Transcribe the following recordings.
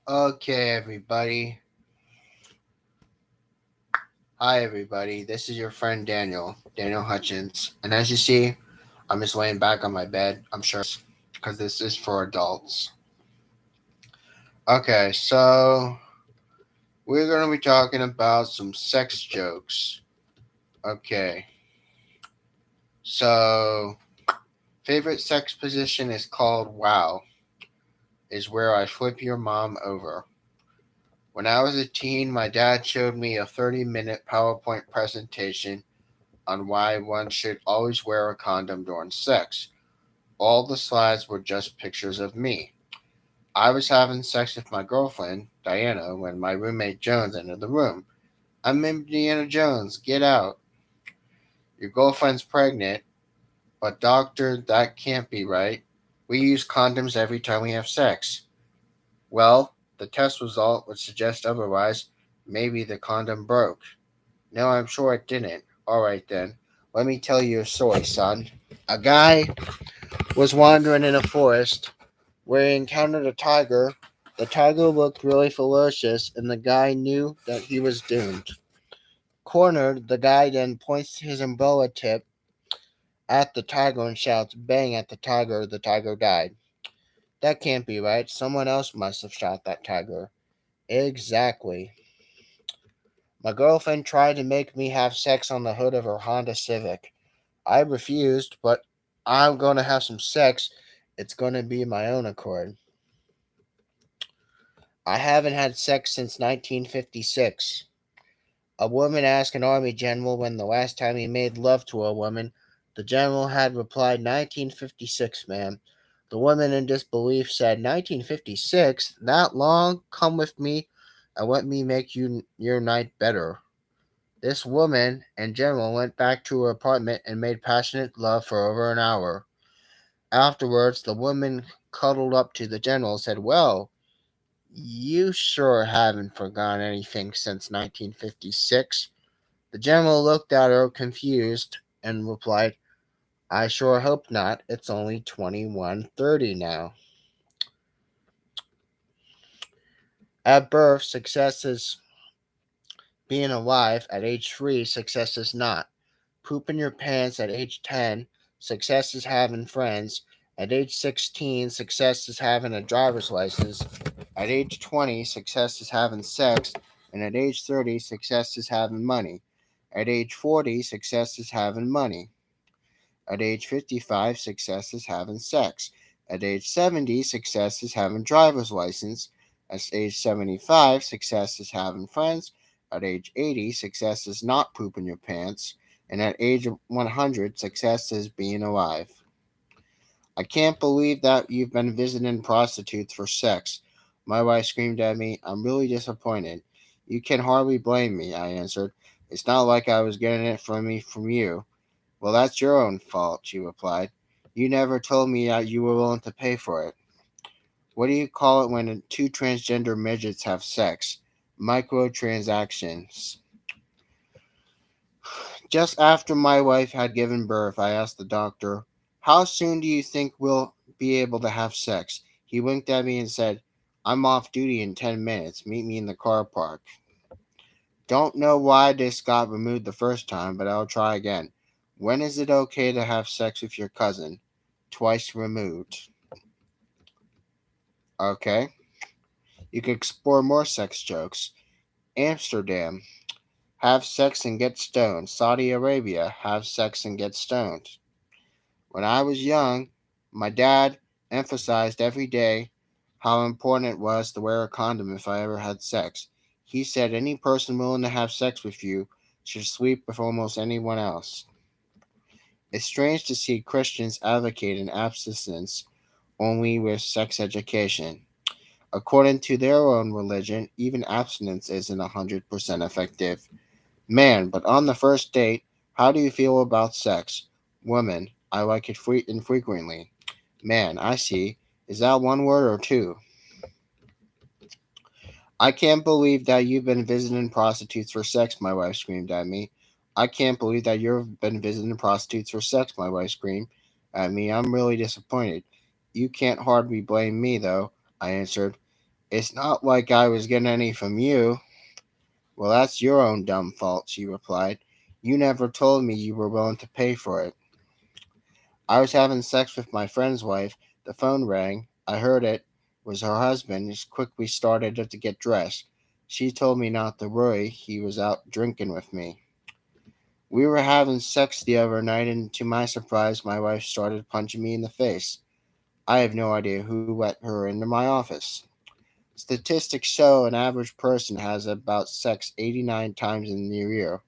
Okay, everybody. Hi, everybody. This is your friend Daniel Hutchins. And as you see, I'm just laying back on my bed. I'm sure because this is for adults. Okay, so we're going to be talking about some sex jokes. Okay, so favorite sex position is called wow, is where I flip your mom over. When I was a teen, my dad showed me a 30-minute PowerPoint presentation on why one should always wear a condom during sex. All the slides were just pictures of me. I was having sex with my girlfriend, Diana, when my roommate Jones entered the room. I'm Indiana Jones, get out. Your girlfriend's pregnant, but doctor, that can't be right. We use condoms every time we have sex. Well, the test result would suggest otherwise. Maybe the condom broke. No, I'm sure it didn't. Alright then, let me tell you a story, son. A guy was wandering in a forest where he encountered a tiger. The tiger looked really ferocious, and the guy knew that he was doomed. Cornered, the guy then points his umbrella tip at the tiger and shouts, "Bang!" at the tiger. The tiger died. That can't be right. Someone else must have shot that tiger. Exactly. My girlfriend tried to make me have sex on the hood of her Honda Civic. I refused, but I'm going to have some sex. It's going to be my own accord. I haven't had sex since 1956. A woman asked an army general when the last time he made love to a woman. The general had replied, 1956, ma'am. The woman in disbelief said, 1956? That long? Come with me and let me make your night better. This woman and general went back to her apartment and made passionate love for over an hour. Afterwards, the woman cuddled up to the general and said, "Well, you sure haven't forgotten anything since 1956." The general looked at her confused and replied, "I sure hope not. It's only 21:30 now." At birth, success is being alive. At age 3, success is not. Pooping your pants at age 10, success is having friends. At age 16, success is having a driver's license. At age 20, success is having sex. And at age 30, success is having money. At age 40, success is having money. At age 55, success is having sex. At age 70, success is having driver's license. At age 75, success is having friends. At age 80, success is not pooping your pants. And at age 100, success is being alive. I can't believe that you've been visiting prostitutes for sex. My wife screamed at me. I'm really disappointed. You can hardly blame me, I answered. It's not like I was getting it from you. Well, that's your own fault, she replied. You never told me that you were willing to pay for it. What do you call it when two transgender midgets have sex? Microtransactions. Just after my wife had given birth, I asked the doctor, "How soon do you think we'll be able to have sex?" He winked at me and said, "I'm off duty in 10 minutes. Meet me in the car park." Don't know why this got removed the first time, but I'll try again. When is it okay to have sex with your cousin? Twice removed. Okay. You can explore more sex jokes. Amsterdam. Have sex and get stoned. Saudi Arabia. Have sex and get stoned. When I was young, my dad emphasized every day how important it was to wear a condom if I ever had sex. He said any person willing to have sex with you should sleep with almost anyone else. It's strange to see Christians advocating abstinence only with sex education. According to their own religion, even abstinence isn't 100% effective. Man, but on the first date, how do you feel about sex? Woman, I like it infrequently. Man, I see. Is that one word or two? I can't believe that you've been visiting prostitutes for sex, my wife screamed at me. I can't believe that you've been visiting prostitutes for sex, my wife screamed at me. I'm really disappointed. You can't hardly blame me, though, I answered. It's not like I was getting any from you. Well, that's your own dumb fault, she replied. You never told me you were willing to pay for it. I was having sex with my friend's wife. The phone rang. I heard it was her husband. He quickly started to get dressed. She told me not to worry. He was out drinking with me. We were having sex the other night, and to my surprise, my wife started punching me in the face. I have no idea who let her into my office. Statistics show an average person has about sex 89 times in the year.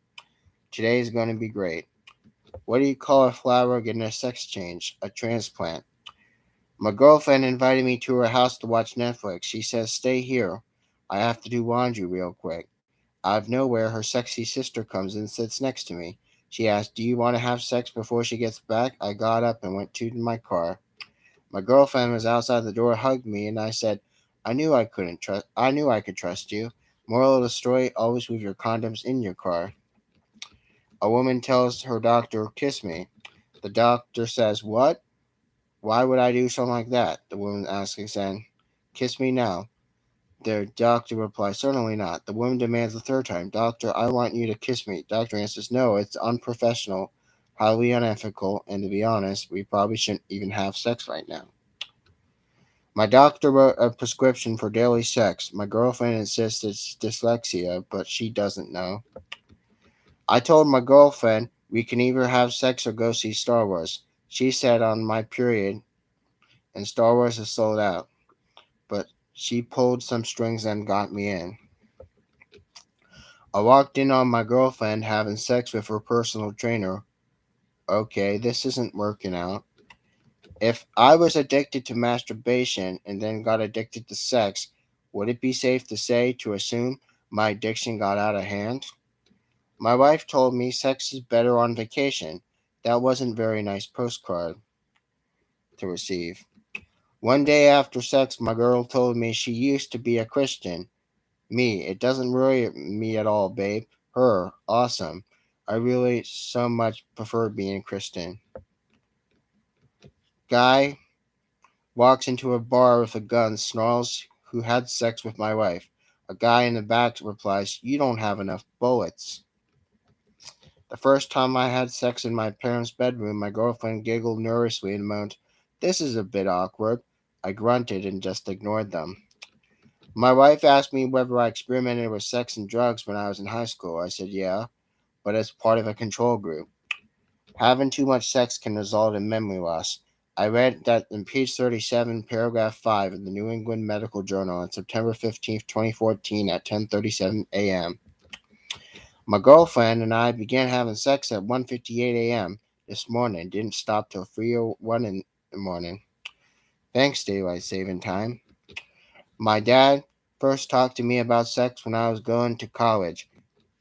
Today is going to be great. What do you call a flower getting a sex change? A transplant. My girlfriend invited me to her house to watch Netflix. She says, stay here. I have to do laundry real quick. Out of nowhere, her sexy sister comes and sits next to me. She asked, do you want to have sex before she gets back? I got up and went to my car. My girlfriend was outside the door, hugged me, and I said, I knew I could trust you. Moral of the story, always leave your condoms in your car. A woman tells her doctor, kiss me. The doctor says, what? Why would I do something like that? The woman asks again. Kiss me now. The doctor replies, certainly not. The woman demands the third time, doctor, I want you to kiss me. Doctor answers, no, it's unprofessional, highly unethical, and to be honest, we probably shouldn't even have sex right now. My doctor wrote a prescription for daily sex. My girlfriend insists it's dyslexia, but she doesn't know. I told my girlfriend we can either have sex or go see Star Wars. She said on my period, and Star Wars is sold out. But she pulled some strings and got me in. I walked in on my girlfriend having sex with her personal trainer. Okay, this isn't working out. If I was addicted to masturbation and then got addicted to sex, would it be safe to assume my addiction got out of hand? My wife told me sex is better on vacation. That wasn't very nice postcard to receive. One day after sex, my girl told me she used to be a Christian. Me, it doesn't worry me at all, babe. Her, awesome. I really so much prefer being Christian. Guy walks into a bar with a gun, snarls, who had sex with my wife. A guy in the back replies, you don't have enough bullets. The first time I had sex in my parents' bedroom, my girlfriend giggled nervously and moaned, this is a bit awkward. I grunted and just ignored them. My wife asked me whether I experimented with sex and drugs when I was in high school. I said, yeah, but as part of a control group. Having too much sex can result in memory loss. I read that in page 37, paragraph 5 of the New England Medical Journal on September 15th, 2014 at 10:37 a.m. My girlfriend and I began having sex at 1:58 a.m. this morning. Didn't stop till 3:01 in the morning. Thanks, daylight saving time. My dad first talked to me about sex when I was going to college.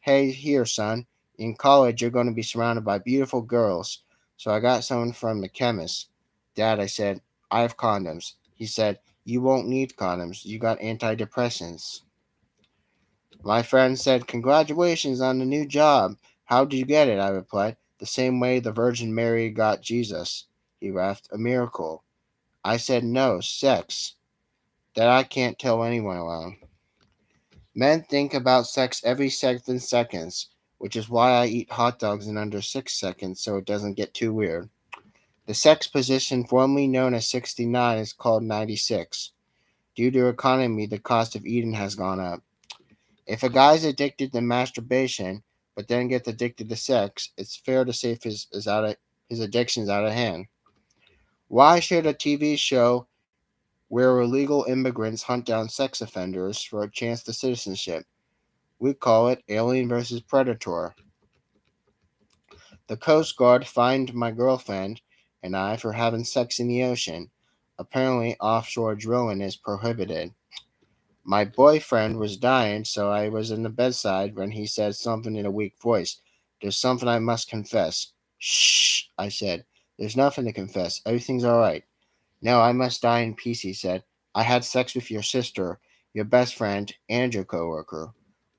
Hey, here, son. In college, you're going to be surrounded by beautiful girls. So I got some from the chemist. Dad, I said, I have condoms. He said, you won't need condoms. You got antidepressants. My friend said, congratulations on the new job. How did you get it? I replied, the same way the Virgin Mary got Jesus. He laughed, a miracle. I said, no, sex. That I can't tell anyone alone. Men think about sex every 7 seconds, which is why I eat hot dogs in under 6 seconds so it doesn't get too weird. The sex position formerly known as 69 is called 96. Due to economy, the cost of eating has gone up. If a guy's addicted to masturbation, but then gets addicted to sex, it's fair to say his addiction's out of hand. Why should a TV show where illegal immigrants hunt down sex offenders for a chance to citizenship? We call it Alien versus Predator. The Coast Guard fined my girlfriend and I for having sex in the ocean. Apparently, offshore drilling is prohibited. My boyfriend was dying, so I was in the bedside when he said something in a weak voice. There's something I must confess. Shh, I said. There's nothing to confess. Everything's all right. No, I must die in peace, he said. I had sex with your sister, your best friend, and your coworker.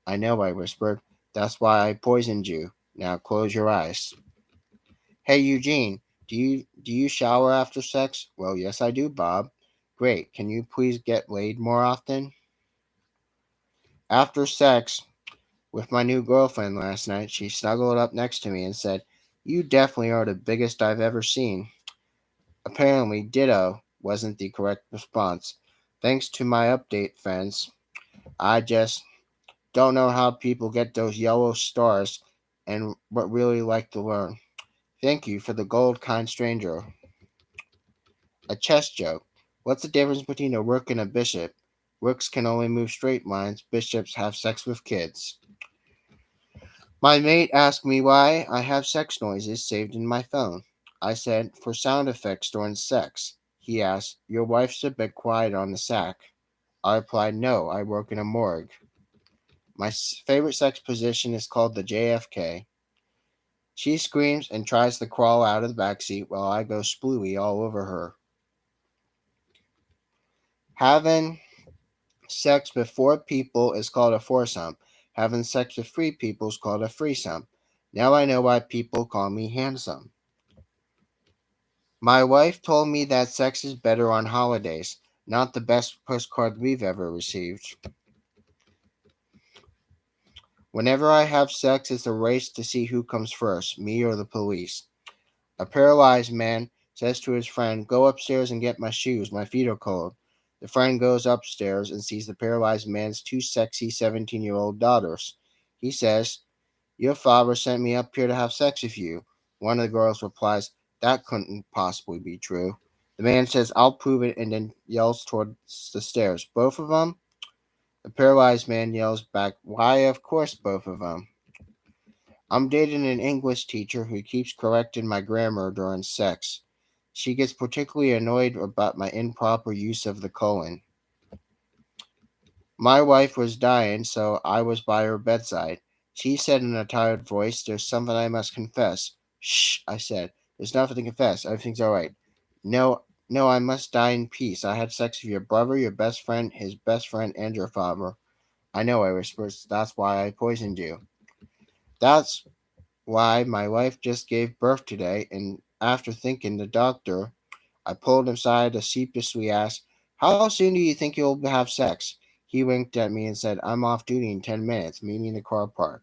I know, I whispered. That's why I poisoned you. Now close your eyes. Hey, Eugene, do you shower after sex? Well, yes, I do, Bob. Great. Can you please get laid more often? After sex with my new girlfriend last night, she snuggled up next to me and said, "You definitely are the biggest I've ever seen." Apparently, ditto wasn't the correct response. Thanks to my update, friends. I just don't know how people get those yellow stars and what really like to learn. Thank you for the gold, kind stranger. A chess joke. What's the difference between a rook and a bishop? Rooks can only move straight lines, bishops have sex with kids. My mate asked me why I have sex noises saved in my phone. I said, for sound effects during sex. He asked, your wife's a bit quiet on the sack. I replied, no, I work in a morgue. My favorite sex position is called the JFK. She screams and tries to crawl out of the back seat while I go splooey all over her. Having sex with 4 people is called a foursome. Having sex with 3 people is called a threesome. Now I know why people call me handsome. My wife told me that sex is better on holidays. Not the best postcard we've ever received. Whenever I have sex, it's a race to see who comes first, me or the police. A paralyzed man says to his friend, go upstairs and get my shoes, my feet are cold. The friend goes upstairs and sees the paralyzed man's 2 sexy 17-year-old daughters. He says, your father sent me up here to have sex with you. One of the girls replies, that couldn't possibly be true. The man says, I'll prove it, and then yells towards the stairs. Both of them? The paralyzed man yells back, why, of course, both of them. I'm dating an English teacher who keeps correcting my grammar during sex. She gets particularly annoyed about my improper use of the colon. My wife was dying, so I was by her bedside. She said in a tired voice, there's something I must confess. Shh, I said. There's nothing to confess. Everything's all right. No, no, I must die in peace. I had sex with your brother, your best friend, his best friend, and your father. I know, I whispered. That's why I poisoned you. That's why my wife just gave birth today, and after thinking the doctor, I pulled him aside and sheepishly asked, how soon do you think you'll have sex? He winked at me and said, I'm off duty in 10 minutes. Meet me in the car park.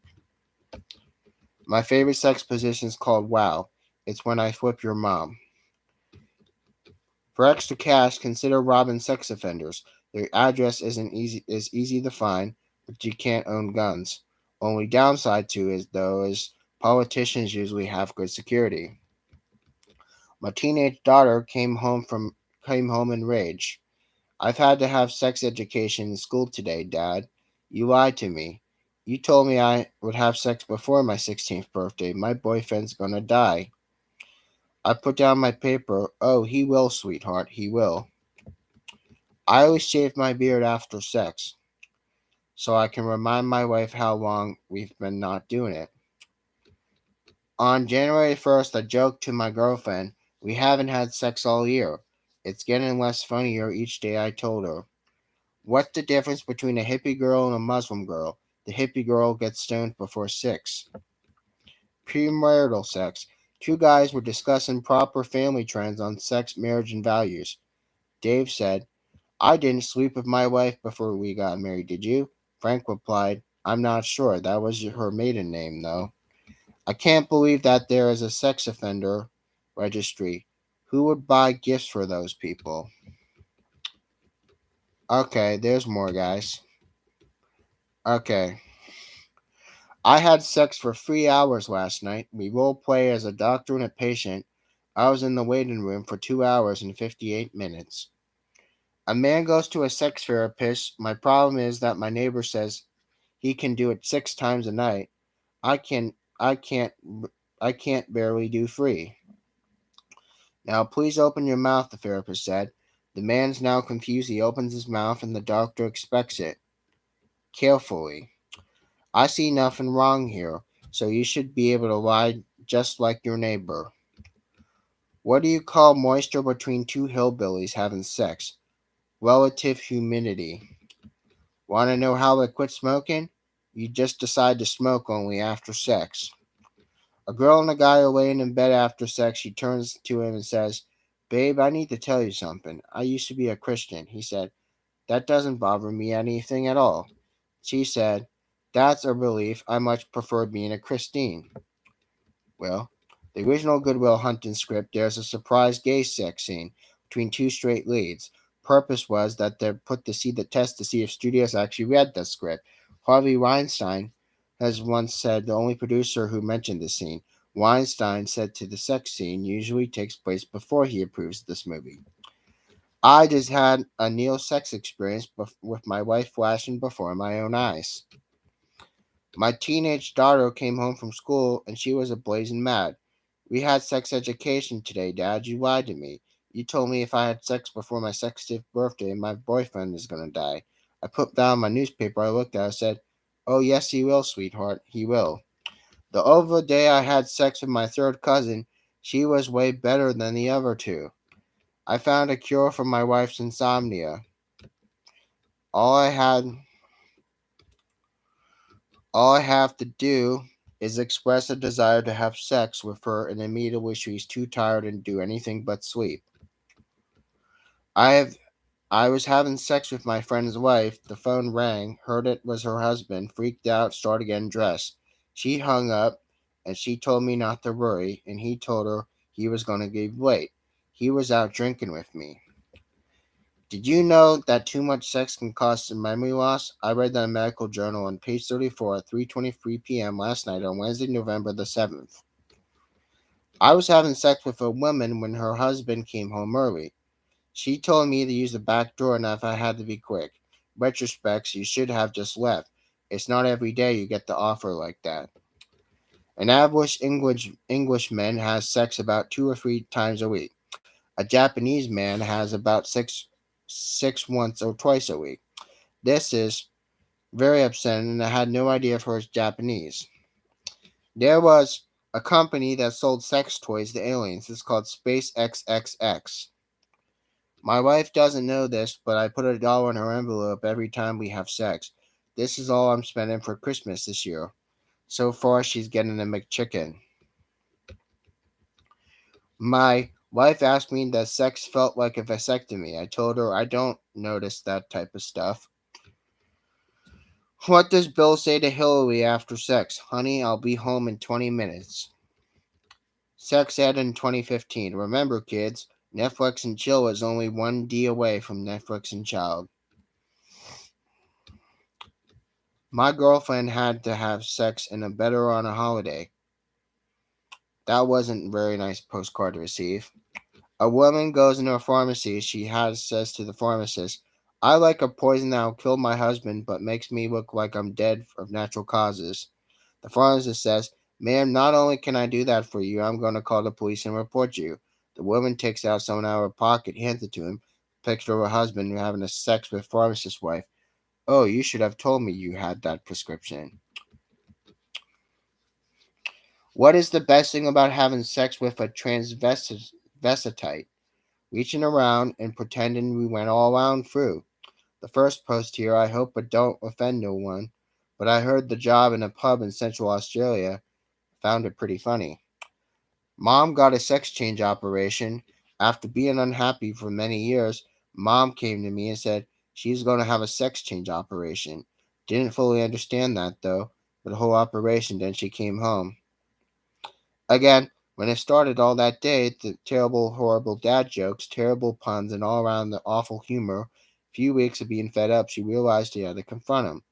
My favorite sex position is called wow. It's when I flip your mom. For extra cash, consider robbing sex offenders. Their address is easy to find, but you can't own guns. Only downside to it though is politicians usually have good security. My teenage daughter came home in rage. I've had to have sex education in school today, Dad. You lied to me. You told me I would have sex before my 16th birthday. My boyfriend's gonna die. I put down my paper. Oh, he will, sweetheart, he will. I always shave my beard after sex, so I can remind my wife how long we've been not doing it. On January 1st, I joked to my girlfriend, we haven't had sex all year. It's getting less funnier each day, I told her. What's the difference between a hippie girl and a Muslim girl? The hippie girl gets stoned before 6. Premarital sex. 2 guys were discussing proper family trends on sex, marriage, and values. Dave said, I didn't sleep with my wife before we got married, did you? Frank replied, I'm not sure. That was her maiden name, though. I can't believe that there is a sex offender registry. Who would buy gifts for those people? Okay, there's more, guys. Okay. I had sex for 3 hours last night. We role play as a doctor and a patient. I was in the waiting room for 2 hours and 58 minutes. A man goes to a sex therapist. My problem is that my neighbor says he can do it 6 times a night. I can I can't I can't barely do 3. Now please open your mouth, the therapist said. The man's now confused. He opens his mouth and the doctor expects it. Carefully. I see nothing wrong here, so you should be able to lie just like your neighbor. What do you call moisture between 2 hillbillies having sex? Relative humidity. Want to know how I quit smoking? You just decide to smoke only after sex. A girl and a guy are laying in bed after sex. She turns to him and says, Babe, I need to tell you something. I used to be a Christian. He said, That doesn't bother me anything at all. She said, "That's a relief. I much prefer being a Christine." Well, the original Goodwill Hunting script, there's a surprise gay sex scene between two straight leads. Purpose was that they put to see the test to see if studios actually read the script. Harvey Weinstein has once said the only producer who mentioned the scene. Weinstein said to the sex scene usually takes place before he approves this movie. I just had a Neil sex experience with my wife flashing before my own eyes. My teenage daughter came home from school and she was a blazing mad. "We had sex education today, Dad. You lied to me. You told me if I had sex before my 60th birthday, my boyfriend is going to die." I put down my newspaper. I looked at it and said, "Oh, yes, he will, sweetheart. He will." The other day I had sex with my third cousin. She was way better than the other two. I found a cure for my wife's insomnia. All I had All I have to do is express a desire to have sex with her, and immediately she's too tired to do anything but sleep. I have I was having sex with my friend's wife. The phone rang, heard it was her husband, freaked out, started getting dressed. She hung up and she told me not to worry, and he told her he was going to be late. He was out drinking with me. Did you know that too much sex can cause some memory loss? I read that in a medical journal on page 34 at 3:23 p.m. last night on Wednesday, November the 7th. I was having sex with a woman when her husband came home early. She told me to use the back door and if I had to be quick. Retrospects, you should have just left. It's not every day you get the offer like that. An average Englishman has sex about 2 or 3 times a week. A Japanese man has about six once or twice a week. This is very upsetting, and I had no idea if her was Japanese. There was a company that sold sex toys to aliens. It's called Space XXX. My wife doesn't know this, but I put $1 in her envelope every time we have sex. This is all I'm spending for Christmas this year. So far, she's getting a McChicken. My wife asked me that sex felt like a vasectomy. I told her I don't notice that type of stuff. What does Bill say to Hillary after sex? "Honey, I'll be home in 20 minutes. Sex ed in 2015. Remember, kids, Netflix and chill is only 1D away from Netflix and child. My girlfriend had to have sex in a bedroom on a holiday. That wasn't a very nice postcard to receive. A woman goes into a pharmacy. Says to the pharmacist, "I like a poison that will kill my husband but makes me look like I'm dead of natural causes." The pharmacist says, "Ma'am, not only can I do that for you, I'm going to call the police and report you." The woman takes out something out of her pocket, hands it to him, picture of her husband having a sex with pharmacist's wife. "Oh, you should have told me you had that prescription." What is the best thing about having sex with a transvestite? Reaching around and pretending we went all round through. The first post here, I hope it don't offend no one, but I heard the job in a pub in Central Australia. Found it pretty funny. Mom got a sex change operation. After being unhappy for many years, Mom came to me and said she's going to have a sex change operation. Didn't fully understand that though, but the whole operation, then she came home. Again, when it started all that day, the terrible, horrible dad jokes, terrible puns, and all around the awful humor, few weeks of being fed up, she realized she had to confront him.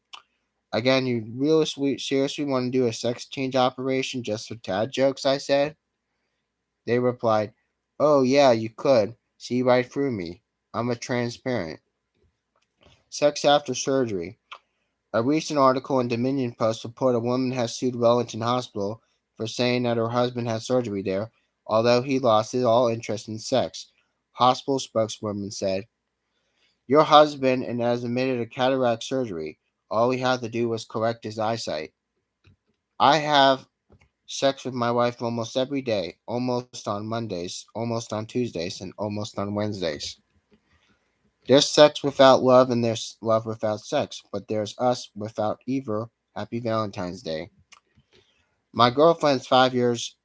"Again, you really seriously want to do a sex change operation just for dad jokes?" I said. They replied, "Oh, yeah, you could. See right through me. I'm a transparent." Sex after surgery. A recent article in Dominion Post reported a woman has sued Wellington Hospital for saying that her husband had surgery there, although he lost all interest in sex. Hospital spokeswoman said, "Your husband and has admitted a cataract surgery. All he had to do was correct his eyesight. I have sex with my wife almost every day, almost on Mondays, almost on Tuesdays, and almost on Wednesdays. There's sex without love and there's love without sex, but there's us without either. Happy Valentine's Day." My girlfriend's 5 years,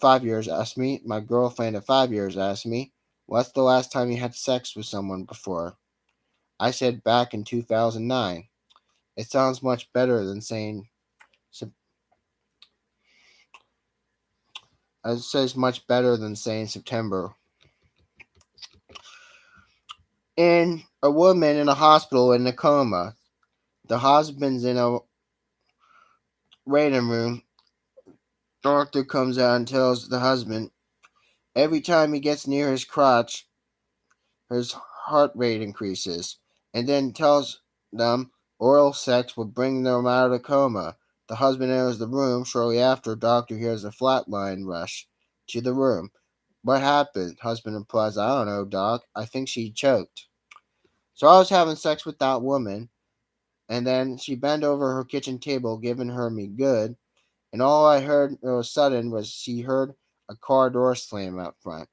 5 years asked me, my girlfriend of 5 years asked me, "What's the last time you had sex with someone before?" I said back in 2009. It sounds much better than saying it says much better than saying September. In a woman in a hospital in a coma. The husband's in a waiting room. Doctor comes out and tells the husband every time he gets near his crotch, his heart rate increases, and then tells them oral sex will bring them out of the coma. The husband enters the room. Shortly after, doctor hears a flatline rush to the room. What happened? Husband replies, I don't know, doc. I think she choked. So I was having sex with that woman, and then she bent over her kitchen table, giving her me good, and all I heard all of a sudden was she heard a car door slam out front.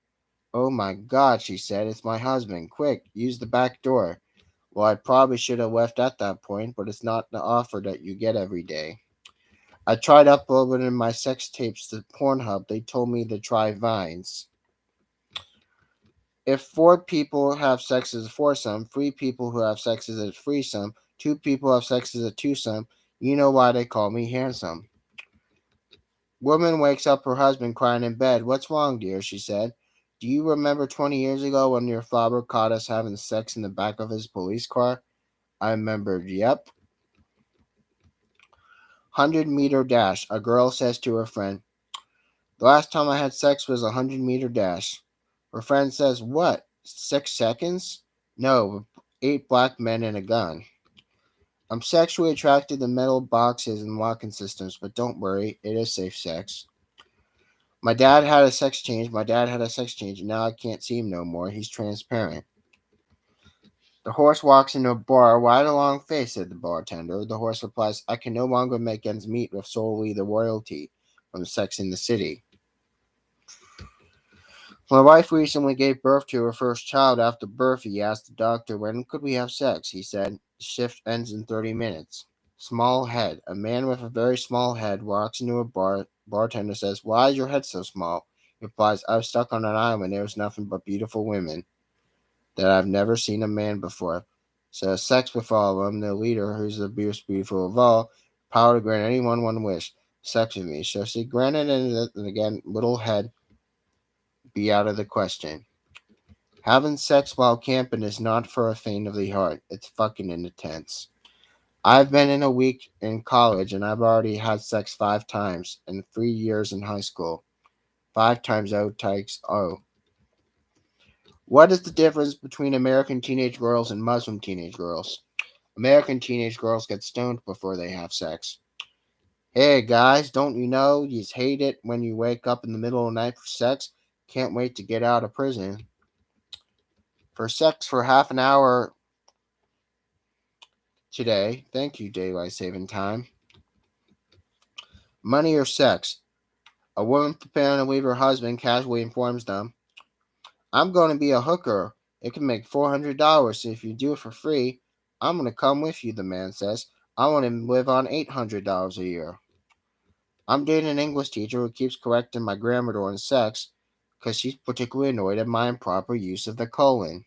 Oh my God, she said, it's my husband. Quick, use the back door. Well, I probably should have left at that point, but it's not the offer that you get every day. I tried uploading my sex tapes to Pornhub. They told me to try Vines. If four people have sex as a foursome, three people who have sex as a threesome, two people have sex as a twosome, you know why they call me handsome. Woman wakes up her husband crying in bed. What's wrong, dear? She said. Do you remember 20 years ago when your father caught us having sex in the back of his police car? I remembered. Yep. 100-meter dash. A girl says to her friend, the last time I had sex was a 100-meter dash. Her friend says, what? 6 seconds? No, 8 black men and a gun. I'm sexually attracted to metal boxes and locking systems, but don't worry, it is safe sex. My dad had a sex change. My dad had a sex change, and now I can't see him no more. He's transparent. The horse walks into a bar. Why the long face? Said the bartender. The horse replies, I can no longer make ends meet with solely the royalty from Sex in the City. My wife recently gave birth to her first child. After birth, he asked the doctor, when could we have sex? He said, the shift ends in 30 minutes. Small head. A man with a very small head walks into a bar. Bartender says, why is your head so small? He replies, I was stuck on an island. There was nothing but beautiful women that I've never seen a man before. So sex with all of them. The leader, who's the most beautiful of all, power to grant anyone one wish. Sex with me. So she granted, and again, little head be out of the question. Having sex while camping is not for a faint of the heart. It's fucking intense. I've been in a week in college and I've already had sex 5 times in 3 years in high school. 5 times O takes O. What is the difference between American teenage girls and Muslim teenage girls? American teenage girls get stoned before they have sex. Hey guys, don't you know you hate it when you wake up in the middle of the night for sex? Can't wait to get out of prison. For sex for half an hour today. Thank you, Daylight Saving Time. Money or sex? A woman preparing to leave her husband casually informs them, I'm going to be a hooker. It can make $400 if you do it for free. I'm going to come with you, the man says. I want to live on $800 a year. I'm dating an English teacher who keeps correcting my grammar during sex because she's particularly annoyed at my improper use of the colon.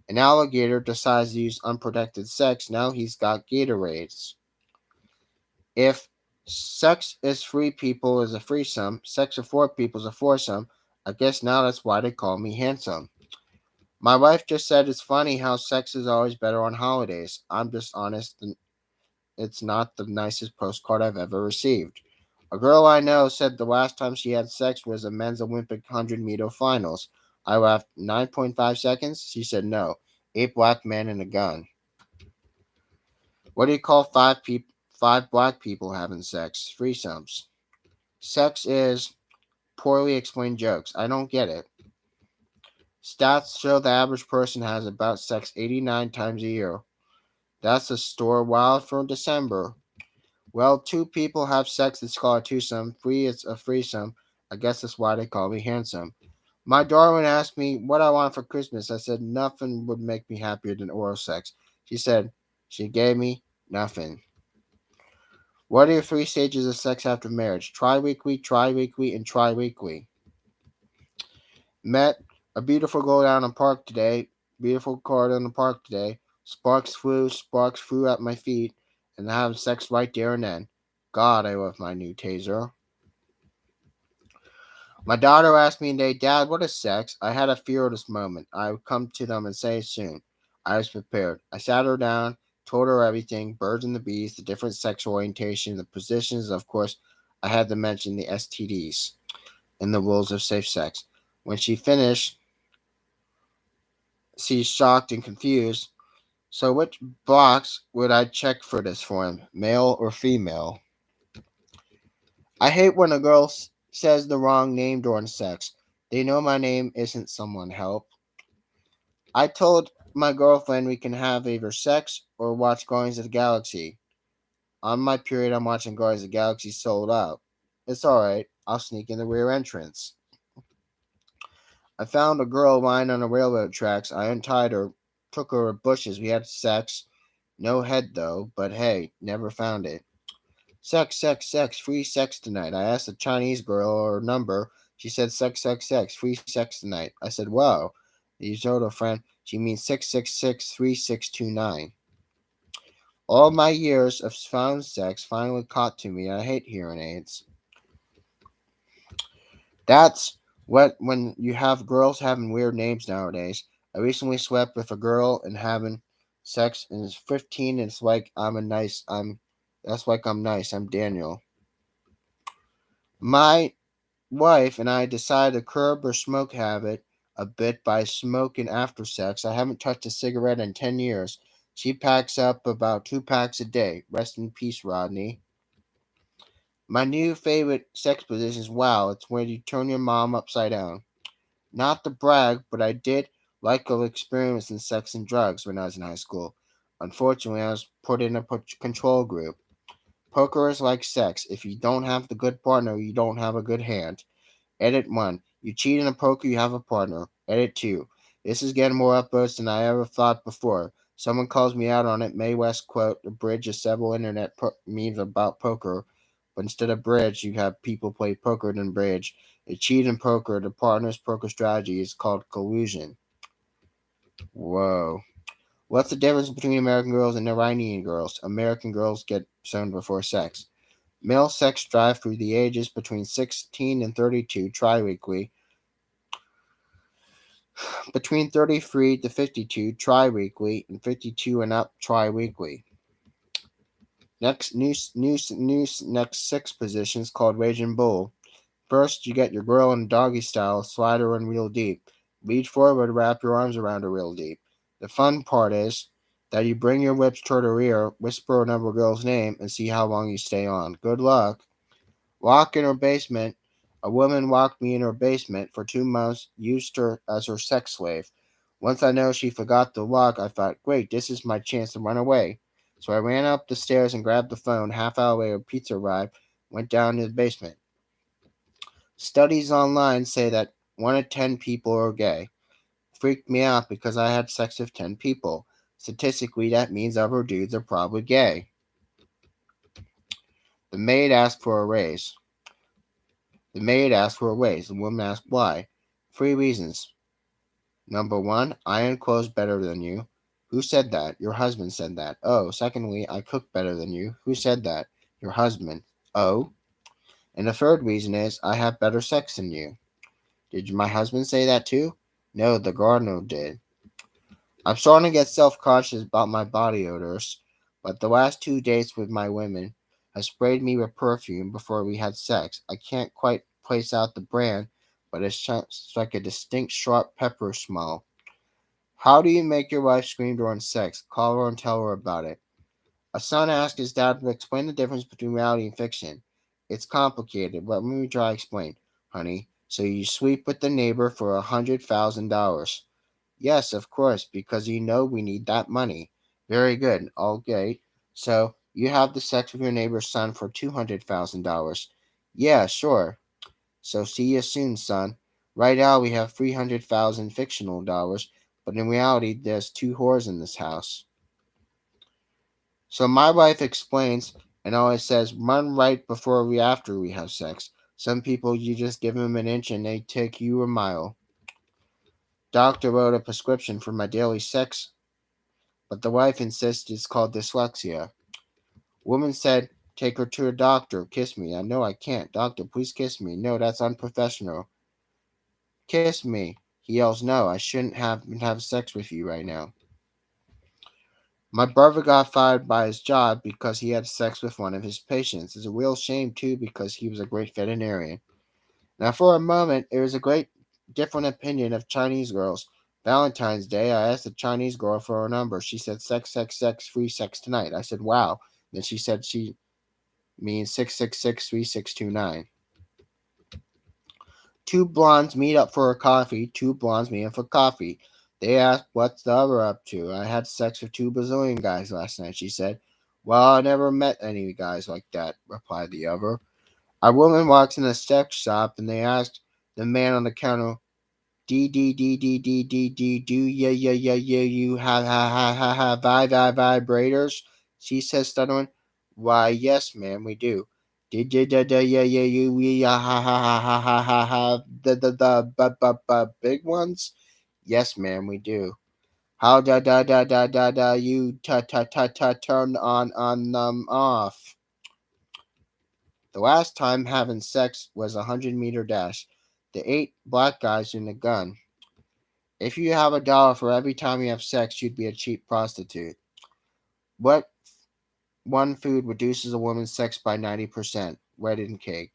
An alligator decides to use unprotected sex. Now he's got Gatorades. If sex is three people is a threesome, sex with four people is a foursome, I guess now that's why they call me handsome. My wife just said it's funny how sex is always better on holidays. I'm just honest, and it's not the nicest postcard I've ever received. A girl I know said the last time she had sex was a men's Olympic 100-meter finals. I laughed 9.5 seconds. She said no. 8 black men and a gun. What do you call five black people having sex? Threesomes. Sex is poorly explained jokes. I don't get it. Stats show the average person has about sex 89 times a year. That's a store wild for December. Well, two people have sex, it's called a twosome. Three is a threesome. I guess that's why they call me handsome. My Darwin asked me what I want for Christmas. I said nothing would make me happier than oral sex. She gave me nothing. What are your 3 stages of sex after marriage? Tri-weekly, and tri-weekly. Met a beautiful girl down in the park today. Beautiful car in the park today. Sparks flew at my feet, and I had sex right there and then. God, I love my new taser. My daughter asked me today, Dad, what is sex? I had a fear of this moment. I would come to them and say it soon. I was prepared. I sat her down, told her everything, birds and the bees, the different sexual orientation, the positions. Of course, I had to mention the STDs and the rules of safe sex. When she finished, she's shocked and confused. So which box would I check for this for him, male or female? I hate when a girl says the wrong name during sex. They know my name isn't someone help. I told my girlfriend we can have either sex or watch Guardians of the Galaxy. On my period, I'm watching Guardians of the Galaxy sold out. It's alright, I'll sneak in the rear entrance. I found a girl lying on the railroad tracks. I untied her, took her to bushes. We had sex. No head though, but hey, never found it. Sex, sex, sex, free sex tonight. I asked a Chinese girl her number. She said sex, sex, sex, free sex tonight. I said, whoa. You told her friend she means 666-3629. All my years of phone sex finally caught to me. I hate hearing aids. That's what when you have girls having weird names nowadays. I recently slept with a girl and having sex and it's 15 and it's like that's like I'm nice. I'm Daniel. My wife and I decided to curb our smoke habit a bit by smoking after sex. I haven't touched a cigarette in 10 years. She packs up about 2 packs a day. Rest in peace, Rodney. My new favorite sex position is wow. It's when you turn your mom upside down. Not to brag, but I did like a experience in sex and drugs when I was in high school. Unfortunately, I was put in a control group. Poker is like sex. If you don't have the good partner, you don't have a good hand. Edit 1. You cheat in a poker, you have a partner. Edit 2. This is getting more upvotes than I ever thought before. Someone calls me out on it. May West quote abridges several internet memes about poker, but instead of bridge, you have people play poker than bridge. A cheat in poker, the partner's poker strategy is called collusion. Whoa. What's the difference between American girls and Iranian girls? American girls get stoned before sex. Male sex drive through the ages between 16 and 32 tri-weekly. Between 33 to 52 tri-weekly and 52 and up tri-weekly. Next 6 positions called Raging Bull. First, you get your girl in doggy style, slide her in real deep. Reach forward, wrap your arms around her real deep. The fun part is that you bring your lips toward her ear, whisper another girl's name, and see how long you stay on. Good luck. Lock in her basement. A woman locked me in her basement for 2 months, used her as her sex slave. Once I know she forgot the lock, I thought, great, this is my chance to run away. So I ran up the stairs and grabbed the phone. Half hour later, pizza arrived, went down to the basement. Studies online say that 1 in 10 people are gay. Freaked me out because I had sex with 10 people. Statistically, that means other dudes are probably gay. The maid asked for a raise. The maid asked for a raise. The woman asked why. 3 reasons. Number 1, iron clothes better than you. Who said that? Your husband said that. Oh, secondly, I cook better than you. Who said that? Your husband. Oh. And the third reason is I have better sex than you. Did my husband say that too? No, the gardener did. I'm starting to get self-conscious about my body odors, but the last 2 dates with my women have sprayed me with perfume before we had sex. I can't quite place out the brand, but it's like a distinct sharp pepper smell. How do you make your wife scream during sex? Call her and tell her about it. A son asked his dad to explain the difference between reality and fiction. It's complicated, but let me try to explain, honey. So you sleep with the neighbor for $100,000. Yes, of course, because you know we need that money. Very good. Okay. So you have the sex with your neighbor's son for $200,000. Yeah, sure. So see you soon, son. Right now we have 300,000 fictional dollars, but in reality there's 2 whores in this house. So my wife explains and always says, run right before we after we have sex. Some people you just give them an inch and they take you a mile. Doctor wrote a prescription for my daily sex, but the wife insists it's called dyslexia. Woman said, take her to a doctor. Kiss me. I know I can't. Doctor, please kiss me. No, that's unprofessional. Kiss me. He yells, no, I shouldn't have sex with you right now. My brother got fired by his job because he had sex with one of his patients. It's a real shame, too, because he was a great veterinarian. Now, for a moment, it was a great different opinion of Chinese girls. Valentine's Day, I asked a Chinese girl for her number. She said, sex, sex, sex, free sex tonight. I said, wow. Then she said she means 6663629. Two blondes meet up for a coffee. Two blondes meet up for coffee. They ask, what's the other up to? I had sex with two Brazilian guys last night, she said. Well, I never met any guys like that, replied the other. A woman walks in a sex shop and they ask the man on the counter, do you have vibrators? She says stuttering, why yes ma'am we do. We have the big ones? Yes ma'am we do. How you turn on them off? The last time having sex was a 100-meter dash. The 8 black guys in the gun. If you have $1 for every time you have sex, you'd be a cheap prostitute. What one food reduces a woman's sex by 90%? Wedding cake.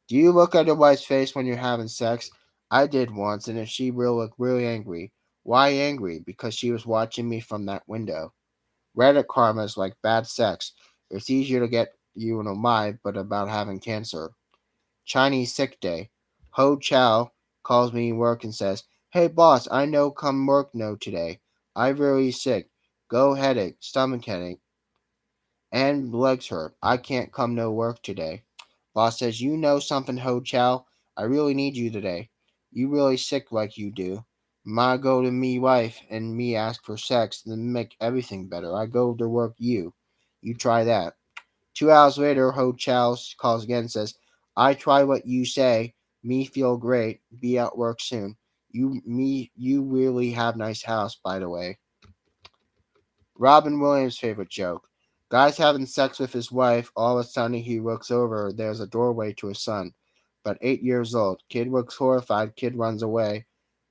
Do you look at your wife's face when you're having sex? I did once, and she will look really angry. Why angry? Because she was watching me from that window. Reddit karma is like bad sex. It's easier to get you in a lie, but about having cancer. Chinese sick day. Ho Chow calls me work and says, hey boss, I know come work no today. I really sick. Go headache, stomach headache, and legs hurt. I can't come no work today. Boss says, you know something, Ho Chow? I really need you today. You really sick like you do. Ma go to me wife and me ask for sex, then make everything better. I go to work you. You try that. 2 hours later, Ho Chow calls again and says, I try what you say. Me feel great. Be at work soon. You really have nice house, by the way. Robin Williams' favorite joke. Guy's having sex with his wife. All of a sudden, he looks over. There's a doorway to his son, but 8 years old. Kid looks horrified. Kid runs away.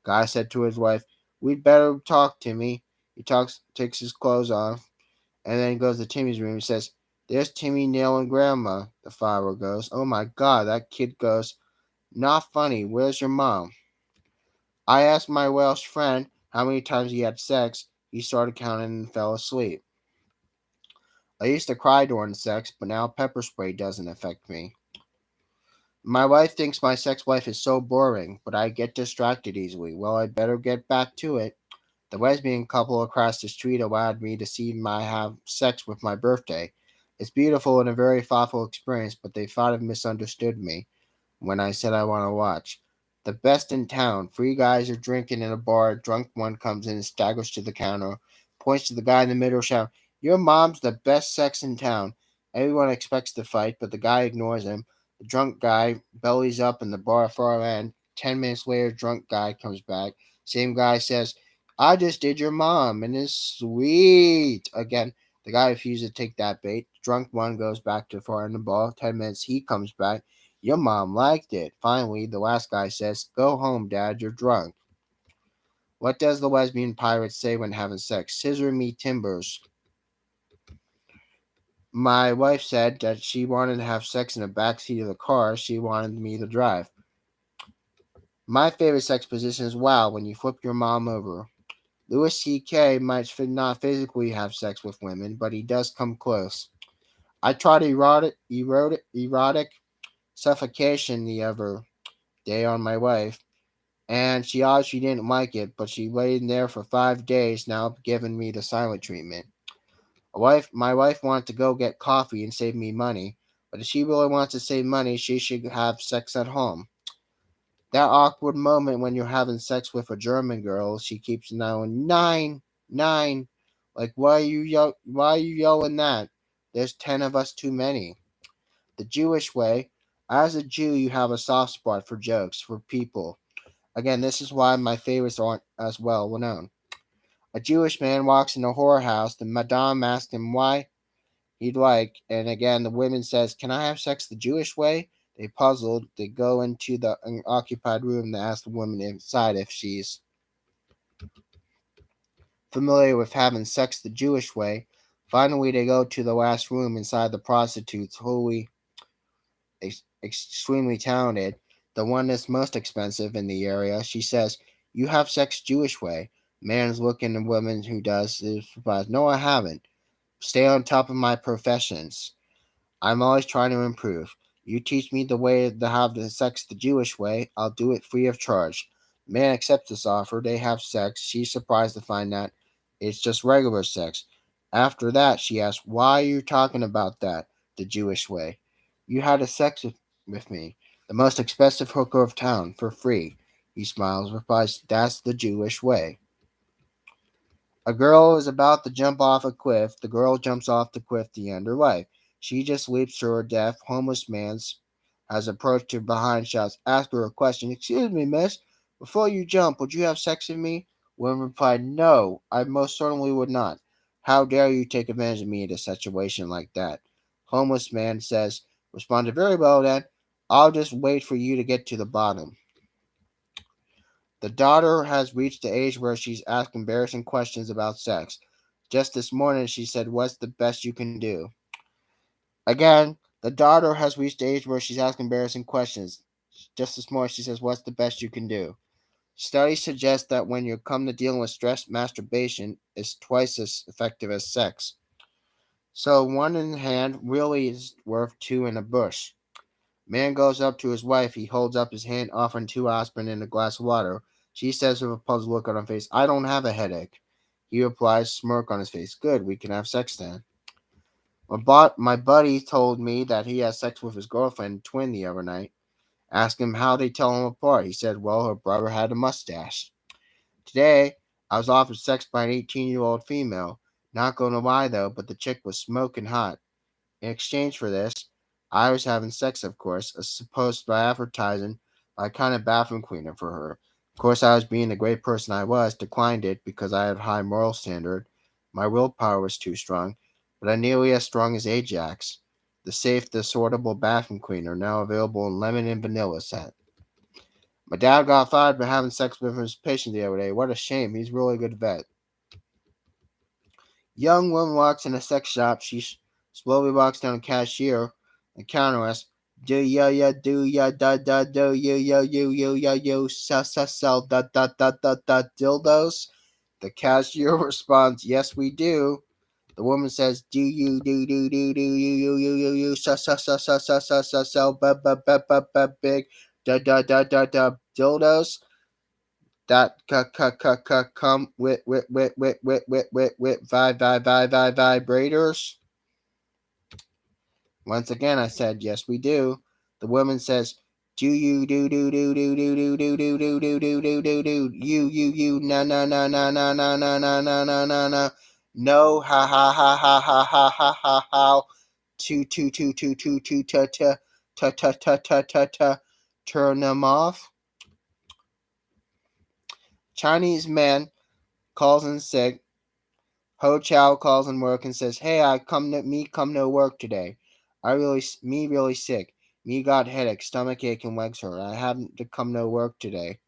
Guy said to his wife, we'd better talk, Timmy. He talks, takes his clothes off, and then goes to Timmy's room and says, there's Timmy nailing Grandma. The father goes, oh my God. That kid goes, not funny. Where's your mom? I asked my Welsh friend how many times he had sex. He started counting and fell asleep. I used to cry during sex, but now pepper spray doesn't affect me. My wife thinks my sex life is so boring, but I get distracted easily. Well, I better get back to it. The lesbian couple across the street allowed me to see my have sex with my birthday. It's beautiful and a very thoughtful experience, but they thought it misunderstood me when I said I want to watch. The best in town. 3 guys are drinking in a bar. A drunk one comes in and staggers to the counter, points to the guy in the middle, shouting, your mom's the best sex in town. Everyone expects to fight, but the guy ignores him. The drunk guy bellies up in the bar far end. 10 minutes later, drunk guy comes back. Same guy says, I just did your mom, and it's sweet. Again, the guy refuses to take that bait. Drunk one goes back to the far end of the bar. 10 minutes, he comes back. Your mom liked it. Finally, the last guy says, go home, Dad, you're drunk. What does the lesbian pirate say when having sex? Scissor me timbers. My wife said that she wanted to have sex in the back seat of the car. She wanted me to drive. My favorite sex position is wow, when you flip your mom over. Louis C.K. might not physically have sex with women, but he does come close. I tried erotic suffocation the other day on my wife, and she obviously didn't like it, but she laid in there for 5 days now, giving me the silent treatment. My wife wanted to go get coffee and save me money, but if she really wants to save money, she should have sex at home. That awkward moment when you're having sex with a German girl, she keeps yelling, nine, nine. Like, why are you yelling that? There's 10 of us too many. The Jewish way. As a Jew, you have a soft spot for jokes, for people. Again, this is why my favorites aren't as well known. A Jewish man walks in a whorehouse. The madame asks him why he'd like, and again the woman says, "Can I have sex the Jewish way?" They puzzled. They go into the unoccupied room to ask the woman inside if she's familiar with having sex the Jewish way. Finally, they go to the last room inside the prostitutes, wholly extremely talented, the one that's most expensive in the area. She says, "You have sex Jewish way." Man's looking at the woman who does is replies, "No, I haven't. Stay on top of my professions. I'm always trying to improve. You teach me the way to have the sex the Jewish way, I'll do it free of charge." Man accepts this offer. They have sex. She's surprised to find that it's just regular sex. After that, she asks, "Why are you talking about that the Jewish way? You had a sex with me, the most expensive hooker of town, for free." He smiles, replies, "That's the Jewish way." A girl is about to jump off a cliff. The girl jumps off the cliff to end her life. She just leaps to her death. Homeless man has approached her behind, shouts, "Ask her a question." "Excuse me, miss. Before you jump, would you have sex with me?" Woman replied, "No, I most certainly would not. How dare you take advantage of me in a situation like that?" Homeless man responded, "Very well then. I'll just wait for you to get to the bottom." The daughter has reached the age where she's asked embarrassing questions about sex. Just this morning, she said, "What's the best you can do?" Again, the daughter has reached the age where she's asked embarrassing questions. Just this morning, she says, "What's the best you can do?" Studies suggest that when you come to dealing with stress, masturbation is twice as effective as sex. So one in hand really is worth two in a bush. Man goes up to his wife. He holds up his hand, offering two aspirin and a glass of water. She says with a puzzled look on her face, "I don't have a headache." He replies, smirk on his face, "Good, we can have sex then." My buddy told me that he had sex with his girlfriend twin the other night. Asked him how they tell him apart. He said, "Well, her brother had a mustache." Today, I was offered sex by an 18-year-old female. Not gonna lie though, but the chick was smoking hot. In exchange for this, I was having sex, of course, as supposed by advertising a kind of bathroom cleaner for her. Of course, I was being the great person I was, declined it because I had a high moral standard. My willpower was too strong, but I'm nearly as strong as Ajax, the safe, disordable bathroom cleaner now available in lemon and vanilla scent. My dad got fired for having sex with his patient the other day. What a shame. He's a really good vet. Young woman walks in a sex shop. She slowly walks down the cashier and counter asks, "Do ya do ya da da do you sell da dildos?" The cashier responds, "Yes, we do." The woman says, "Do you sell big da dildos that come with vibrators?" Once again, I said, "Yes, we do." The woman says, "Do you do you na no ha two ta turn them off." Chinese man calls in sick. Ho Chow calls in work and says, "Hey, come to work today. Really sick. Me got headache, stomach ache, and legs hurt. I haven't to come to work today."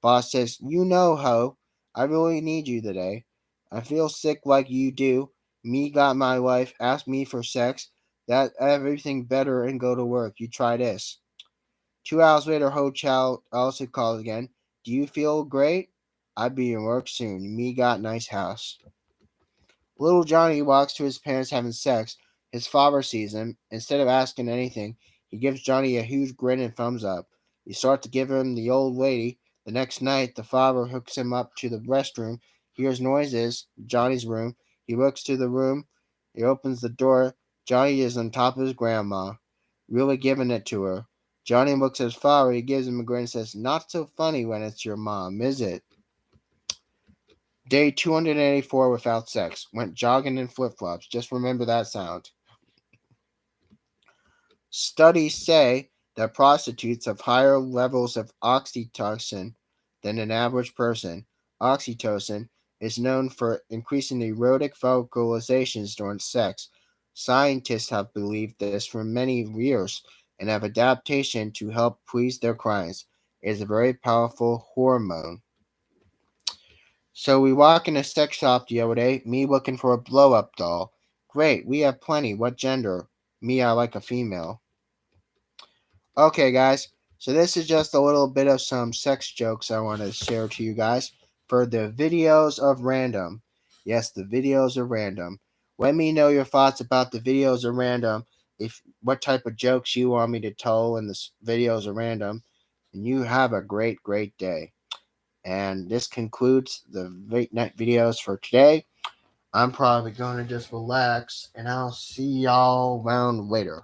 Boss says, "You know, Ho, I really need you today. I feel sick like you do. Me got my wife, ask me for sex. That everything better and go to work. You try this." 2 hours later, Ho Chow also calls again. "Do you feel great? I be in work soon. Me got nice house." Little Johnny walks to his parents having sex. His father sees him. Instead of asking anything, he gives Johnny a huge grin and thumbs up. He starts to give him the old lady. The next night, the father hooks him up to the restroom, hears noises, Johnny's room. He looks to the room. He opens the door. Johnny is on top of his grandma, really giving it to her. Johnny looks at his father. He gives him a grin and says, "Not so funny when it's your mom, is it?" Day 284 without sex. Went jogging in flip flops. Just remember that sound. Studies say that prostitutes have higher levels of oxytocin than an average person. Oxytocin is known for increasing erotic vocalizations during sex. Scientists have believed this for many years and have adaptation to help please their clients. It is a very powerful hormone. So we walk in a sex shop the other day, me looking for a blow up doll. Great, we have plenty. What gender? Me, I like a female. Okay, guys, so this is just a little bit of some sex jokes I want to share to you guys for the videos of random. Yes, the videos are random. Let me know your thoughts about the videos are random. If what type of jokes you want me to tell in the videos are random. And you have a great, great day. And this concludes the late night videos for today. I'm probably going to just relax, and I'll see y'all around later.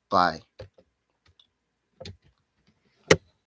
Bye.